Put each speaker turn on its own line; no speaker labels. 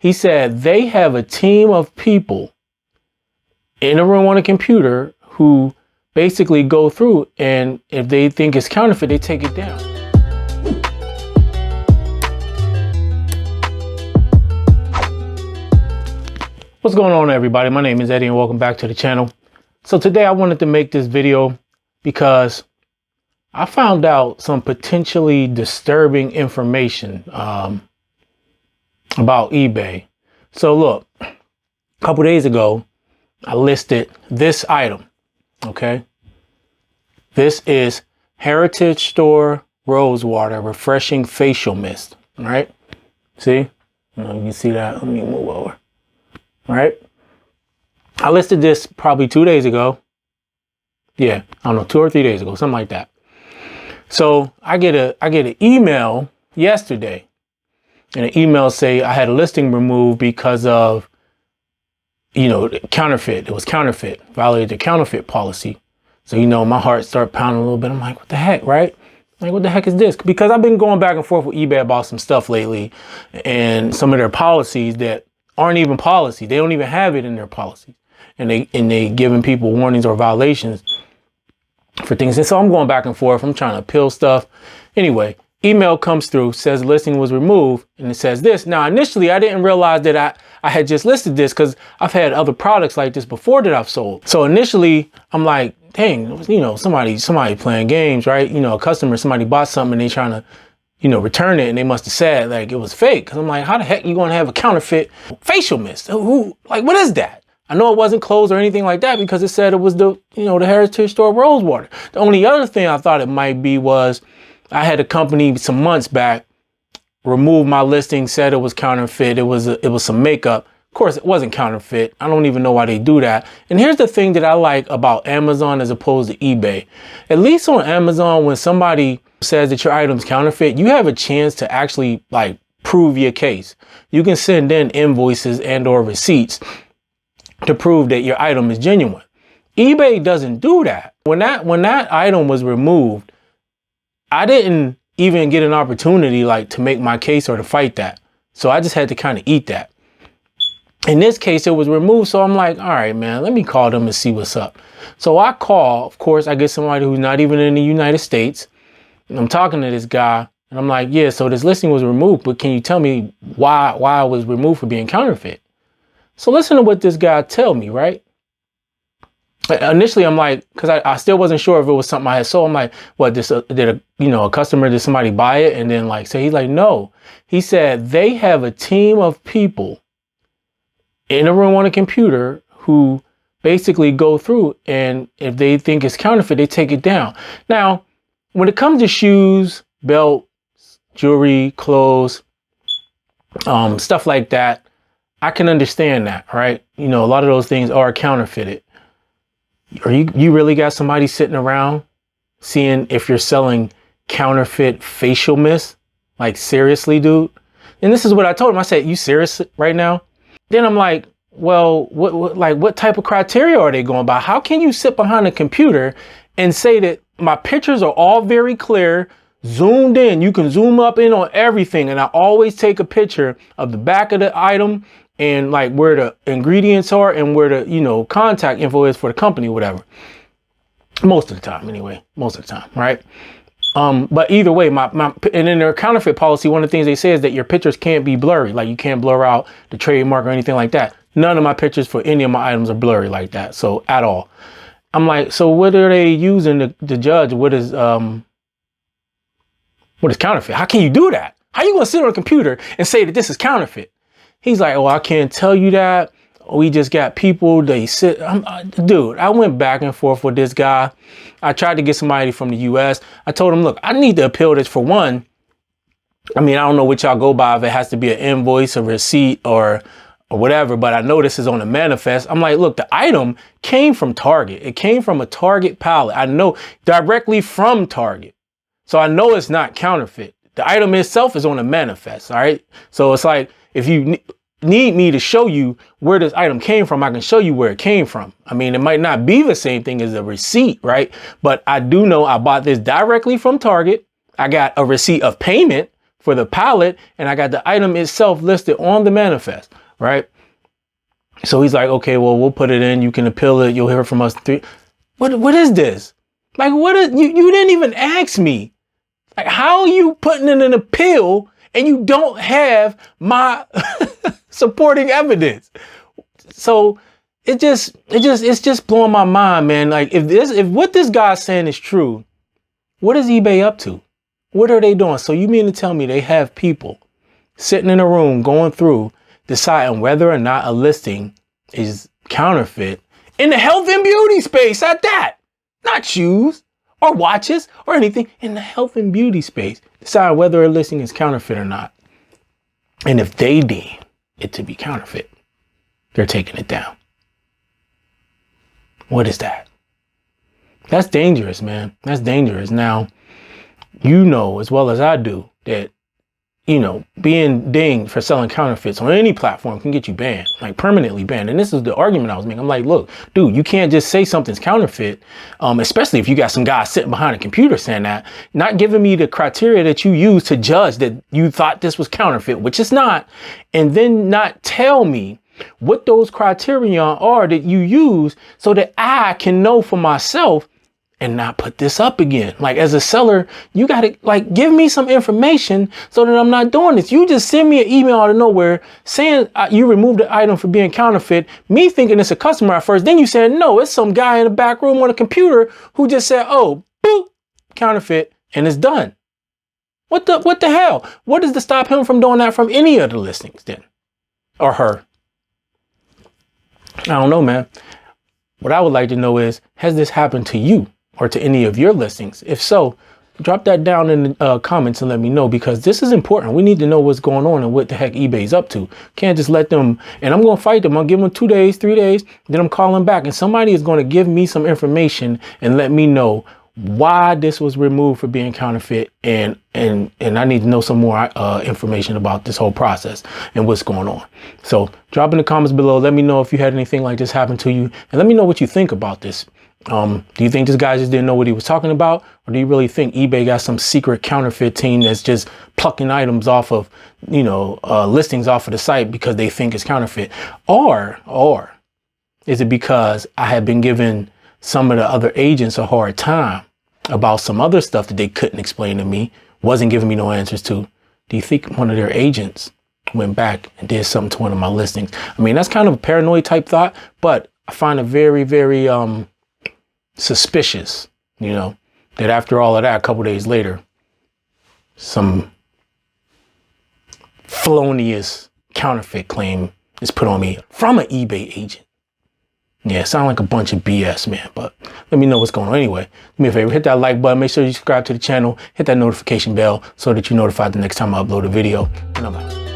He said they have a team of people in a room on a computer who basically go through, and if they think it's counterfeit, they take it down. What's going on, everybody? My name is Eddie and welcome back to the channel. So today I wanted to make this video because I found out some potentially disturbing information about eBay. So look, a couple days ago, I listed this item, okay? This is Heritage Store Rosewater Refreshing Facial Mist, all right? See? You can see that. Let me move over. All right. I listed this probably 2 days ago. Yeah, I don't know, 2 or 3 days ago, something like that. So I get an email yesterday, and the email say I had a listing removed because of, counterfeit. It was counterfeit, violated the counterfeit policy. So, my heart started pounding a little bit. I'm like, what the heck, right? Like, what the heck is this? Because I've been going back and forth with eBay about some stuff lately, and some of their policies that aren't even policy. They don't even have it in their policies, and they giving people warnings or violations for things. And so I'm going back and forth. I'm trying to appeal stuff. Anyway, email comes through, says listing was removed, and it says this. Now, initially, I didn't realize that I had just listed this because I've had other products like this before that I've sold. So initially, I'm like, dang, somebody playing games, right? A customer, somebody bought something and they trying to return it, and they must have said like it was fake. Cause I'm like, how the heck you gonna have a counterfeit facial mist? What is that? I know it wasn't closed or anything like that because it said it was the Heritage Store Rosewater. The only other thing I thought it might be was I had a company some months back remove my listing, said it was counterfeit. It was some makeup. Of course, it wasn't counterfeit. I don't even know why they do that. And here's the thing that I like about Amazon as opposed to eBay. At least on Amazon, when somebody says that your item's counterfeit, you have a chance to actually prove your case. You can send in invoices and or receipts to prove that your item is genuine. eBay doesn't do that. When that item was removed, I didn't even get an opportunity to make my case or to fight that. So I just had to kind of eat that. In this case, it was removed. So I'm like, all right, man, let me call them and see what's up. So I call, of course, I get somebody who's not even in the United States. And I'm talking to this guy and I'm like, yeah, so this listing was removed, but can you tell me why it was removed for being counterfeit? So listen to what this guy tell me, right? Initially, I'm like, because I still wasn't sure if it was something I had sold. I'm like, what, did a customer, did somebody buy it? And then he's like, no. He said they have a team of people in a room on a computer who basically go through, and if they think it's counterfeit, they take it down. Now, when it comes to shoes, belts, jewelry, clothes, stuff like that, I can understand that, right? A lot of those things are counterfeited. Or you really got somebody sitting around seeing if you're selling counterfeit facial mist? Like, seriously, dude? And this is what I told him. I said, you serious right now? Then I'm like, well, what type of criteria are they going by? How can you sit behind a computer and say that my pictures are all very clear, zoomed in, you can zoom up in on everything, and I always take a picture of the back of the item and where the ingredients are and where the contact info is for the company, whatever. Most of the time, anyway. Most of the time, right? But either way, and in their counterfeit policy, one of the things they say is that your pictures can't be blurry. You can't blur out the trademark or anything like that. None of my pictures for any of my items are blurry like that. So at all. I'm like, so what are they using to judge what is counterfeit? How can you do that? How you gonna sit on a computer and say that this is counterfeit? He's like, oh, I can't tell you that. We just got people, they sit. Dude, I went back and forth with this guy. I tried to get somebody from the US. I told him, look, I need to appeal this for one. I mean, I don't know what y'all go by, if it has to be an invoice, a receipt, or whatever, but I know this is on a manifest. I'm like, look, the item came from Target. It came from a Target pallet. I know directly from Target. So I know it's not counterfeit. The item itself is on a manifest, all right? So it's like, if you need me to show you where this item came from, I can show you where it came from. I mean, it might not be the same thing as a receipt, right? But I do know I bought this directly from Target. I got a receipt of payment for the pallet, and I got the item itself listed on the manifest, right? So he's like, okay, well, we'll put it in. You can appeal it. You'll hear from us. What is this? Like, what is, you didn't even ask me. Like, how are you putting in an appeal and you don't have my supporting evidence? So it's just blowing my mind, man. Like, if what this guy's saying is true, what is eBay up to? What are they doing? So you mean to tell me they have people sitting in a room going through deciding whether or not a listing is counterfeit in the health and beauty space at that? Not shoes or watches or anything, in the health and beauty space, decide whether a listing is counterfeit or not. And if they deem it to be counterfeit, they're taking it down. What is that? That's dangerous, man. That's dangerous. Now, you know as well as I do that, you know, being dinged for selling counterfeits on any platform can get you banned, like permanently banned. And this is the argument I was making. I'm like, look, dude, you can't just say something's counterfeit, especially if you got some guy sitting behind a computer saying that, not giving me the criteria that you use to judge that you thought this was counterfeit, which it's not, and then not tell me what those criteria are that you use so that I can know for myself and not put this up again. Like, as a seller, you got to like give me some information so that I'm not doing this. You just send me an email out of nowhere saying you removed the item for being counterfeit, me thinking it's a customer at first. Then you said, no, it's some guy in the back room on a computer who just said, oh, boop, counterfeit, and it's done. What the hell? What is to stop him from doing that from any of the listings then? Or her? I don't know, man. What I would like to know is, has this happened to you or to any of your listings? If so, drop that down in the comments and let me know, because this is important. We need to know what's going on and what the heck eBay's up to. Can't just let them, and I'm going to fight them. I'll give them 2 days, 3 days, then I'm calling back, and somebody is going to give me some information and let me know why this was removed for being counterfeit, and I need to know some more information about this whole process and what's going on. So drop in the comments below. Let me know if you had anything like this happen to you, and let me know what you think about this. Do you think this guy just didn't know what he was talking about, or do you really think eBay got some secret counterfeit team that's just plucking items off of, you know, listings off of the site because they think it's counterfeit? Or is it because I have been giving some of the other agents a hard time about some other stuff that they couldn't explain to me, wasn't giving me no answers to? Do you think one of their agents went back and did something to one of my listings? I mean, that's kind of a paranoid type thought, but I find it very, very suspicious, you know, that after all of that, a couple days later, some felonious counterfeit claim is put on me from an eBay agent. Yeah, it sounds like a bunch of BS, man, but let me know what's going on. Anyway, do me a favor, hit that like button, make sure you subscribe to the channel, hit that notification bell so that you're notified the next time I upload a video, and I'm out.